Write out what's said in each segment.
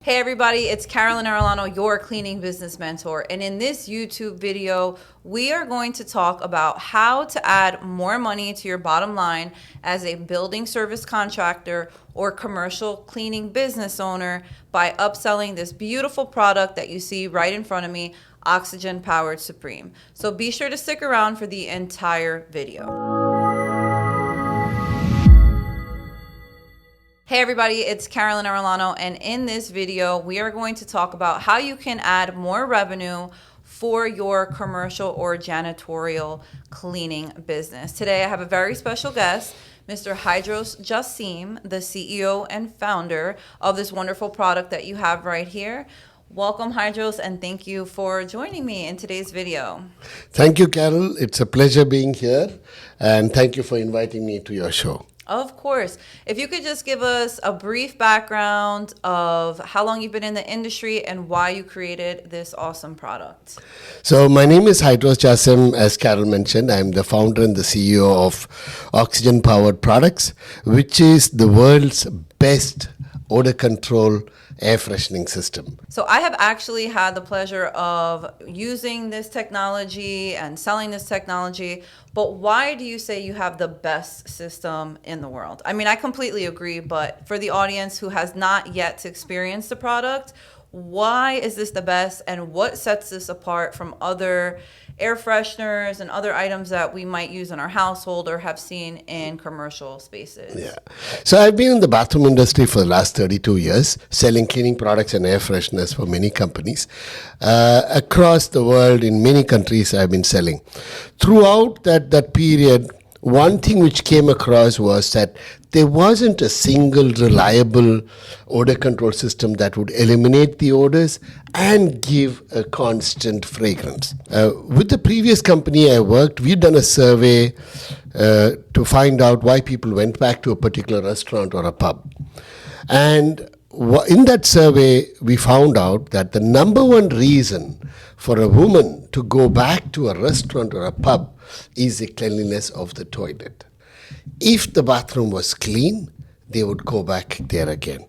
Hey everybody, it's Carolyn Arellano, your cleaning business mentor. And in this YouTube video, we are going to talk about how to add more money to your bottom line as a building service contractor or commercial cleaning business owner by upselling this beautiful product that you see right in front of me, Oxygen Powered Supreme. So be sure to stick around for the entire video. Hey everybody, it's Carolyn Arellano, and in this video, we are going to talk about how you can add more revenue for your commercial or janitorial cleaning business. Today, I have a very special guest, Mr. Hydros Jassem, the CEO and founder of this wonderful product that you have right here. Welcome, Hydros, and thank you for joining me in today's video. Thank you, Carol. It's a pleasure being here, and thank you for inviting me to your show. Of course. If you could just give us a brief background of how long you've been in the industry and why you created this awesome product. So my name is Hydros Jassem. As Carol mentioned, I'm the founder and the CEO of Oxygen Powered Products, which is the world's best odor control air freshening system. So I have actually had the pleasure of using this technology and selling this technology, but why do you say you have the best system in the world? I mean, I completely agree, but for the audience who has not yet experienced the product, why is this the best, and what sets this apart from other air fresheners and other items that we might use in our household or have seen in commercial spaces? Yeah. So I've been in the bathroom industry for the last 32 years, selling cleaning products and air fresheners for many companies. Across the world, in many countries, I've been selling. Throughout that period, one thing which came across was that there wasn't a single reliable odor control system that would eliminate the odors and give a constant fragrance. With the previous company I worked, we'd done a survey to find out why people went back to a particular restaurant or a pub. And in that survey, we found out that the number one reason for a woman to go back to a restaurant or a pub is the cleanliness of the toilet. If the bathroom was clean, they would go back there again.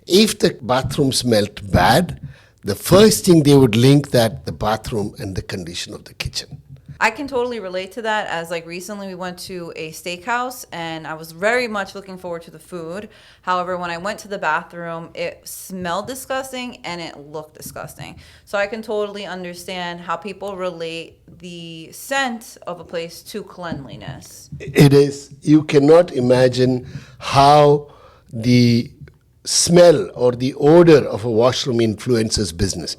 If the bathroom smelled bad, the first thing they would link that the bathroom and the condition of the kitchen. I can totally relate to that, as like recently we went to a steakhouse and I was very much looking forward to the food. However, when I went to the bathroom, it smelled disgusting and it looked disgusting. So I can totally understand how people relate the scent of a place to cleanliness. It is, you cannot imagine how the smell or the odor of a washroom influences business.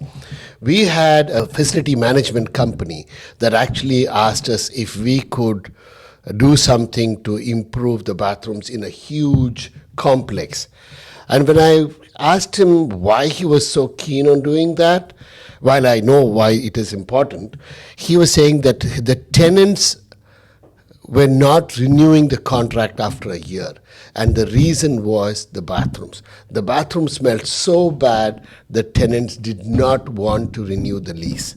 We had a facility management company that actually asked us if we could do something to improve the bathrooms in a huge complex. And when I asked him why he was so keen on doing that, while I know why it is important, he was saying that the tenants were not renewing the contract after a year. And the reason was the bathrooms. The bathroom smelled so bad, the tenants did not want to renew the lease.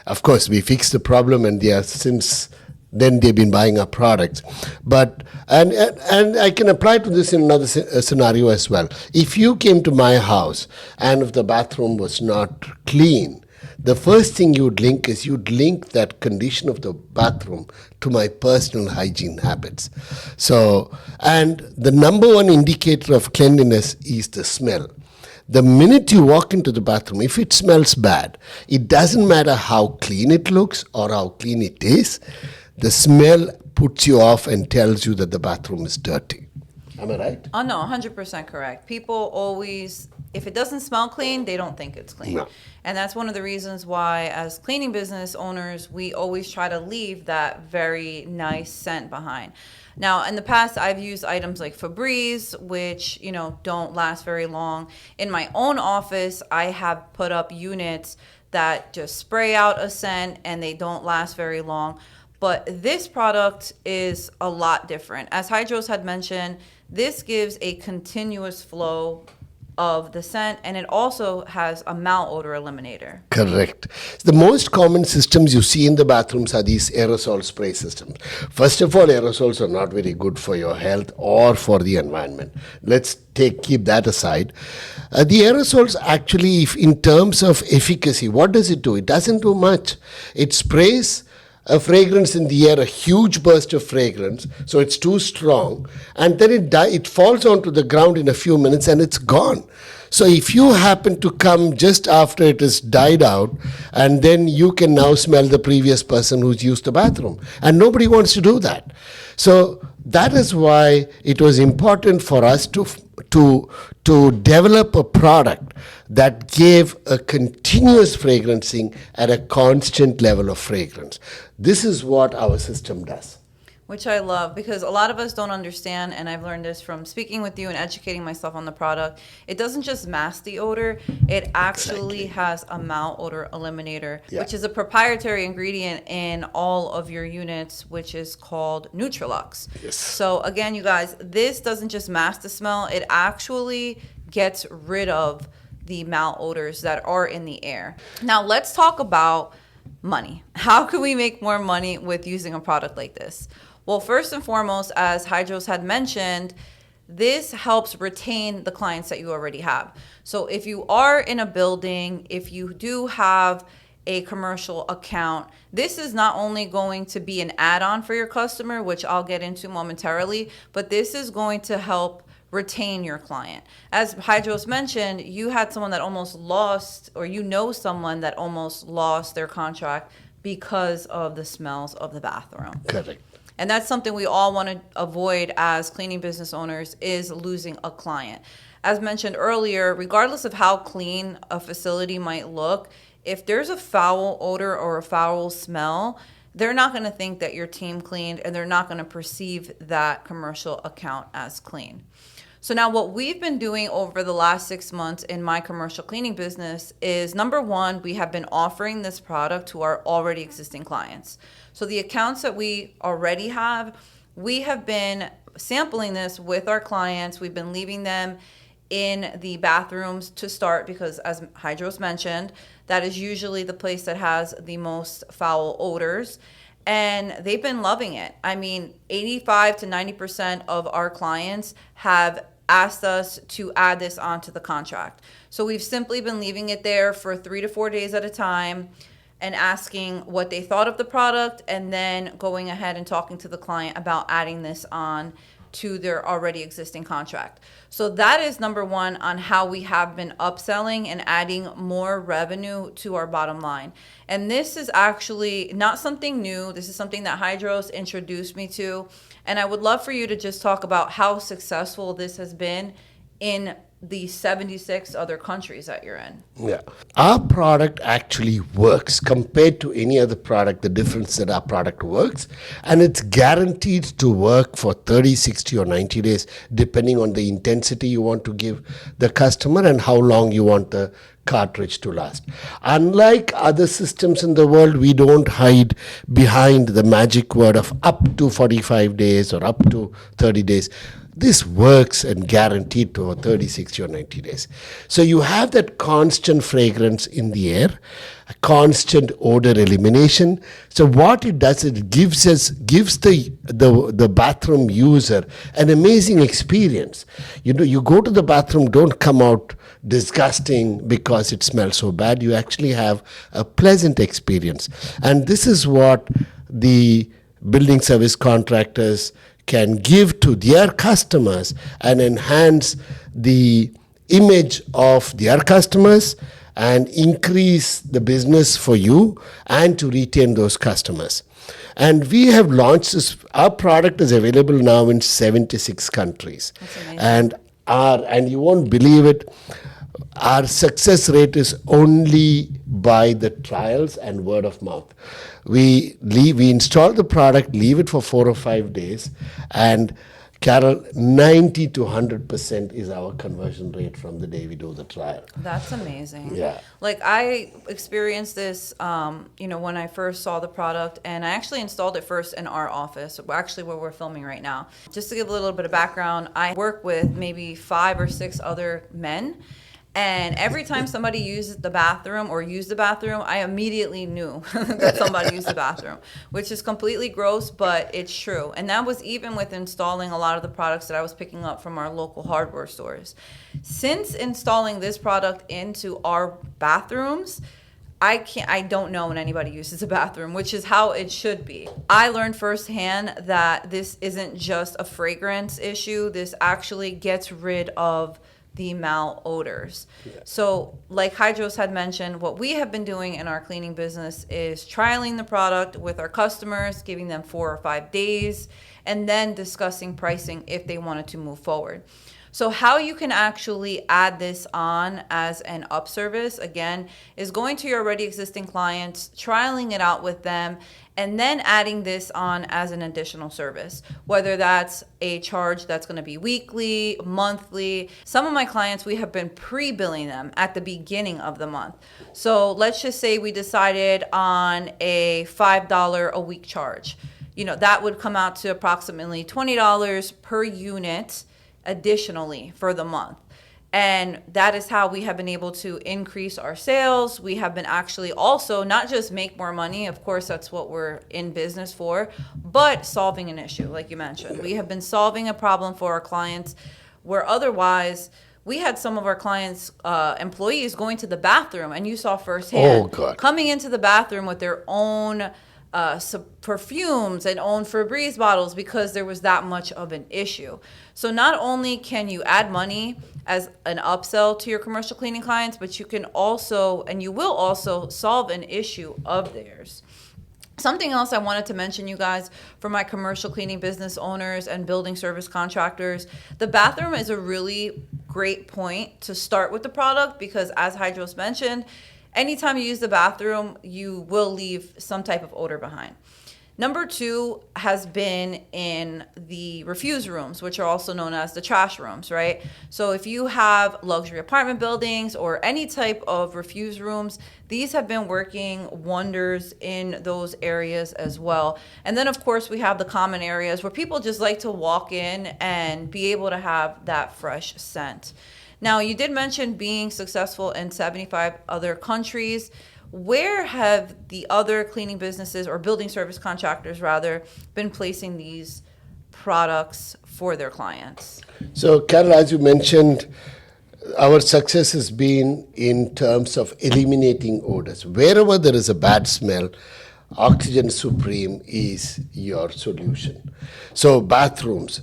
Of course, we fixed the problem, and they are since then they've been buying our products. But and I can apply to this in another scenario as well. If you came to my house and if the bathroom was not clean, the first thing you'd link that condition of the bathroom to my personal hygiene habits. So, and the number one indicator of cleanliness is the smell. The minute you walk into the bathroom, if it smells bad, it doesn't matter how clean it looks or how clean it is, the smell puts you off and tells you that the bathroom is dirty. Am I right? Oh no, 100% correct. People always, if it doesn't smell clean, they don't think it's clean. No. And that's one of the reasons why, as cleaning business owners, we always try to leave that very nice scent behind. Now, in the past, I've used items like Febreze, which, don't last very long. In my own office, I have put up units that just spray out a scent and they don't last very long. But this product is a lot different. As Hydros had mentioned, this gives a continuous flow of the scent, and it also has a malodor eliminator. Correct. The most common systems you see in the bathrooms are these aerosol spray systems. First of all, aerosols are not very good for your health or for the environment. Let's keep that aside. The aerosols actually, if in terms of efficacy, what does it do? It doesn't do much. It sprays a fragrance in the air, a huge burst of fragrance, so it's too strong, and then it falls onto the ground in a few minutes and it's gone. So if you happen to come just after it has died out, and then you can now smell the previous person who's used the bathroom, and nobody wants to do that. So that is why it was important for us to develop a product that gave a continuous fragrancing at a constant level of fragrance. This is what our system does. Which I love, because a lot of us don't understand, and I've learned this from speaking with you and educating myself on the product. It doesn't just mask the odor, it actually has a malodor eliminator, which is a proprietary ingredient in all of your units, which is called Nutrilux. Yes. So again, you guys, this doesn't just mask the smell, it actually gets rid of the malodors that are in the air. Now let's talk about money. How can we make more money with using a product like this? Well, first and foremost, as Hydros had mentioned, this helps retain the clients that you already have. So if you are in a building, if you do have a commercial account, this is not only going to be an add-on for your customer, which I'll get into momentarily, but this is going to help retain your client. As Hydros mentioned, you had someone that almost lost, or you know someone that almost lost their contract because of the smells of the bathroom. Correct. And that's something we all want to avoid as cleaning business owners, is losing a client. As mentioned earlier, regardless of how clean a facility might look, if there's a foul odor or a foul smell, they're not going to think that your team cleaned, and they're not going to perceive that commercial account as clean. So now what we've been doing over the last 6 months in my commercial cleaning business is, number one, we have been offering this product to our already existing clients. So the accounts that we already have, we have been sampling this with our clients. We've been leaving them in the bathrooms to start, because as Hydros mentioned, that is usually the place that has the most foul odors. And they've been loving it. I mean, 85 to 90% of our clients have asked us to add this onto the contract. So we've simply been leaving it there for 3 to 4 days at a time and asking what they thought of the product, and then going ahead and talking to the client about adding this on to their already existing contract. So that is number one on how we have been upselling and adding more revenue to our bottom line. And this is actually not something new. This is something that Hydros introduced me to. And I would love for you to just talk about how successful this has been in the 76 other countries that you're in. Yeah. Our product actually works compared to any other product. The difference that our product works, and it's guaranteed to work for 30, 60 or 90 days, depending on the intensity you want to give the customer and how long you want the cartridge to last. Unlike other systems in the world, we don't hide behind the magic word of up to 45 days or up to 30 days. This works and guaranteed to 30, 60 or 90 days. So you have that constant fragrance in the air, a constant odor elimination. So what it does, it gives the bathroom user an amazing experience. You know, you go to the bathroom, don't come out disgusting because it smells so bad. You actually have a pleasant experience. And this is what the building service contractors can give to their customers and enhance the image of their customers and increase the business for you and to retain those customers. And we have launched this. Our product is available now in 76 countries. That's amazing. And you won't believe it, our success rate is only by the trials and word of mouth. We install the product, leave it for 4 or 5 days, and Carol, 90 to 100% is our conversion rate from the day we do the trial. That's amazing. Yeah. Like, I experienced this, when I first saw the product, and I actually installed it first in our office, actually where we're filming right now. Just to give a little bit of background, I work with maybe 5 or 6 other men, And every time somebody used the bathroom, I immediately knew that somebody used the bathroom, which is completely gross, but it's true. And that was even with installing a lot of the products that I was picking up from our local hardware stores. Since installing this product into our bathrooms, I don't know when anybody uses a bathroom, which is how it should be. I learned firsthand that this isn't just a fragrance issue. This actually gets rid of the malodors. Yeah. So like Hydros had mentioned, what we have been doing in our cleaning business is trialing the product with our customers, giving them 4 or 5 days, and then discussing pricing if they wanted to move forward. So how you can actually add this on as an up service, again, is going to your already existing clients, trialing it out with them, and then adding this on as an additional service, whether that's a charge that's going to be weekly, monthly. Some of my clients, we have been pre-billing them at the beginning of the month. So let's just say we decided on a $5 a week charge. That would come out to approximately $20 per unit additionally for the month. And that is how we have been able to increase our sales. We have been actually also not just make more money, of course that's what we're in business for, but solving an issue like you mentioned. We have been solving a problem for our clients where otherwise we had some of our clients, employees going to the bathroom, and you saw firsthand coming into the bathroom with their own perfumes and own Febreze bottles because there was that much of an issue. So not only can you add money as an upsell to your commercial cleaning clients, but you can also, and you will also, solve an issue of theirs. Something else I wanted to mention, you guys, for my commercial cleaning business owners and building service contractors, the bathroom is a really great point to start with the product because, as Hydros mentioned, anytime you use the bathroom, you will leave some type of odor behind. Number 2 has been in the refuse rooms, which are also known as the trash rooms, right? So if you have luxury apartment buildings or any type of refuse rooms, these have been working wonders in those areas as well. And then, of course, we have the common areas where people just like to walk in and be able to have that fresh scent. Now, you did mention being successful in 75 other countries. Where have the other cleaning businesses or building service contractors, rather, been placing these products for their clients? So, Carol, as you mentioned, our success has been in terms of eliminating odors. Wherever there is a bad smell, Oxygen Supreme is your solution. So, bathrooms,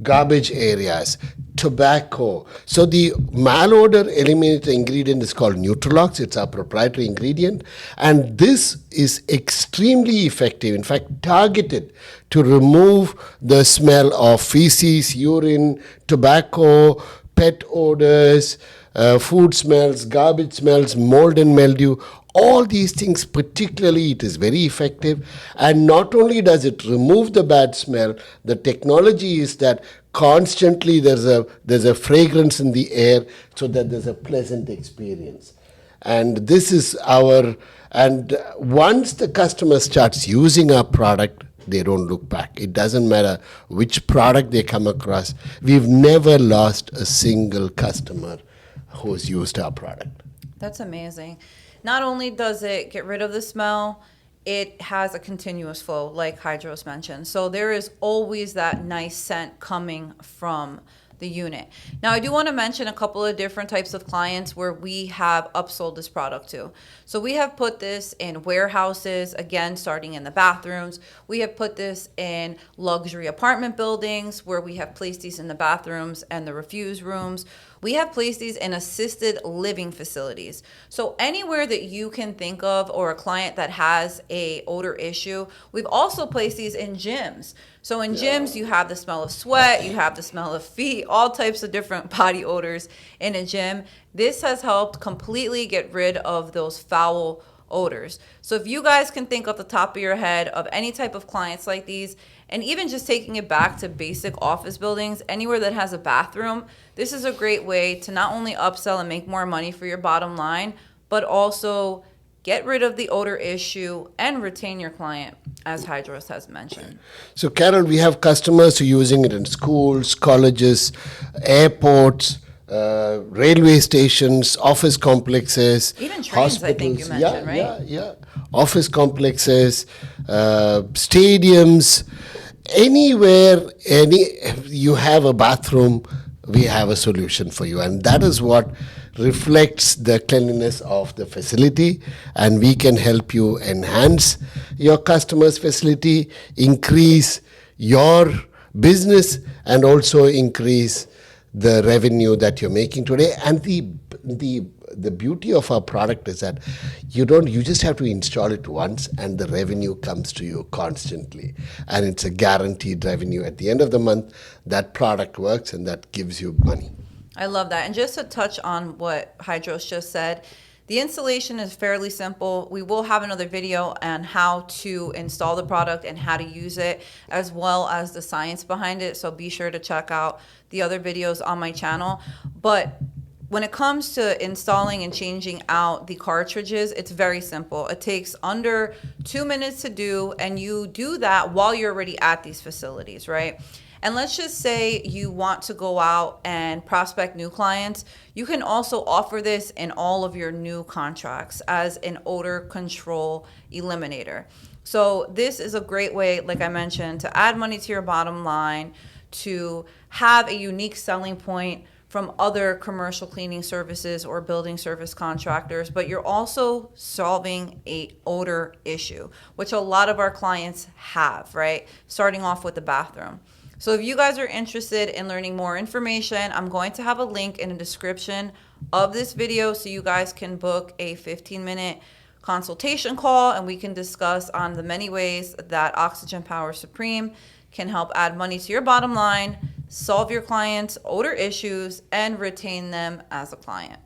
garbage areas, tobacco. So the malodor eliminator ingredient is called Neutralox. It's our proprietary ingredient. And this is extremely effective, in fact, targeted to remove the smell of feces, urine, tobacco, pet odors, food smells, garbage smells, mold and mildew. All these things, particularly, it is very effective. And not only does it remove the bad smell, the technology is that constantly there's a fragrance in the air so that there's a pleasant experience. And this is and once the customer starts using our product, they don't look back. It doesn't matter which product they come across. We've never lost a single customer who's used our product. That's amazing. Not only does it get rid of the smell, it has a continuous flow, like Hydros mentioned. So there is always that nice scent coming from the unit. Now, I do want to mention a couple of different types of clients where we have upsold this product to. So we have put this in warehouses, again, starting in the bathrooms. We have put this in luxury apartment buildings where we have placed these in the bathrooms and the refuse rooms. We have placed these in assisted living facilities. So anywhere that you can think of, or a client that has a odor issue, we've also placed these in gyms. So in gyms, you have the smell of sweat, you have the smell of feet, all types of different body odors in a gym. This has helped completely get rid of those foul odors. So if you guys can think off the top of your head of any type of clients like these, and even just taking it back to basic office buildings, anywhere that has a bathroom, this is a great way to not only upsell and make more money for your bottom line, but also get rid of the odor issue and retain your client, as Hydros has mentioned. So, Carol, we have customers who are using it in schools, colleges, airports, railway stations, office complexes, Even trains, I think you mentioned, right? Yeah. Office complexes, stadiums, anywhere, you have a bathroom, we have a solution for you, and that is what reflects the cleanliness of the facility, and we can help you enhance your customer's facility, increase your business, and also increase the revenue that you're making today. And the beauty of our product is that you just have to install it once and the revenue comes to you constantly, and it's a guaranteed revenue at the end of the month. That product works and that gives you money. I love that. And just to touch on what Hydros just said, the installation is fairly simple. We will have another video on how to install the product and how to use it, as well as the science behind it. So be sure to check out the other videos on my channel. But when it comes to installing and changing out the cartridges, it's very simple. It takes under 2 minutes to do, and you do that while you're already at these facilities, right? And let's just say you want to go out and prospect new clients. You can also offer this in all of your new contracts as an odor control eliminator. So this is a great way, like I mentioned, to add money to your bottom line, to have a unique selling point from other commercial cleaning services or building service contractors, but you're also solving a odor issue, which a lot of our clients have, right? Starting off with the bathroom. So if you guys are interested in learning more information, I'm going to have a link in the description of this video so you guys can book a 15-minute consultation call and we can discuss on the many ways that Oxygen Power Supreme can help add money to your bottom line, solve your clients' odor issues, and retain them as a client.